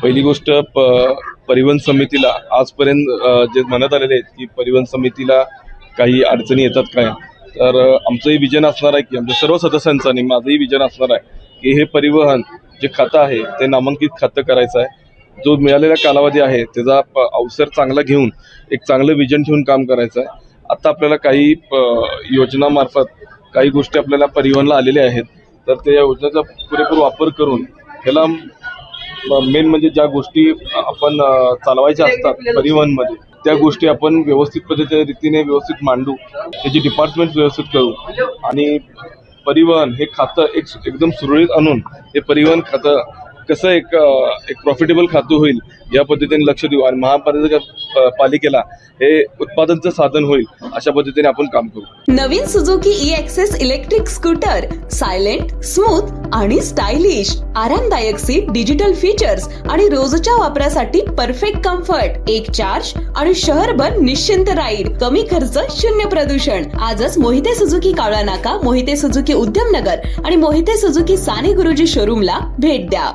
पहिली गोष्ट परिवहन समितीला आजपर्यंत जे म्हणत आलेले आहेत की परिवहन समितीला काही अडचणी येतात काय, तर आमचंही विजन असणार आहे की आमच्या सर्व सदस्यांचं आणि माझंही विजन असणार आहे की हे परिवहन जे खातं आहे ते नामांकित खातं करायचं आहे. जो मिळालेला कालावधी आहे त्याचा अवसर चांगला घेऊन एक चांगलं विजन ठेवून काम करायचं आहे. आता आपल्याला काही योजनामार्फत काही गोष्टी आपल्याला परिवहनला आलेल्या आहेत, तर त्या योजनेचा पुरेपूर वापर करून ह्याला मेन म्हणजे ज्या गोष्टी आपण चालवायच्या असतात परिवहनमध्ये त्या गोष्टी आपण व्यवस्थित रीतीने व्यवस्थित मांडू, त्याची डिपार्टमेंट व्यवस्थित करू आणि परिवहन हे खातं एकदम सुरळीत आणून हे परिवहन खातं कसं एक प्रॉफिटेबल खातं होईल या पद्धतीने लक्ष देऊ आणि महापालिकेला हे उत्पादनचं साधन होईल अशा पद्धतीने आपण काम करू. नवीन Suzuki e Access electric scooter silent, smooth आणि स्टायलिश, आरामदायक सीट, डिजिटल फीचर्स आणि रोजच्या वापरासाठी परफेक्ट कम्फर्ट, एक चार्ज आणि शहरभर निश्चिंत राईड, कमी खर्च, शून्य प्रदूषण. आजच मोहिते सुझुकी कावळा नाका, मोहिते सुझुकी उद्यमनगर आणि मोहिते सुझुकी साने गुरुजी शोरूमला भेट द्या.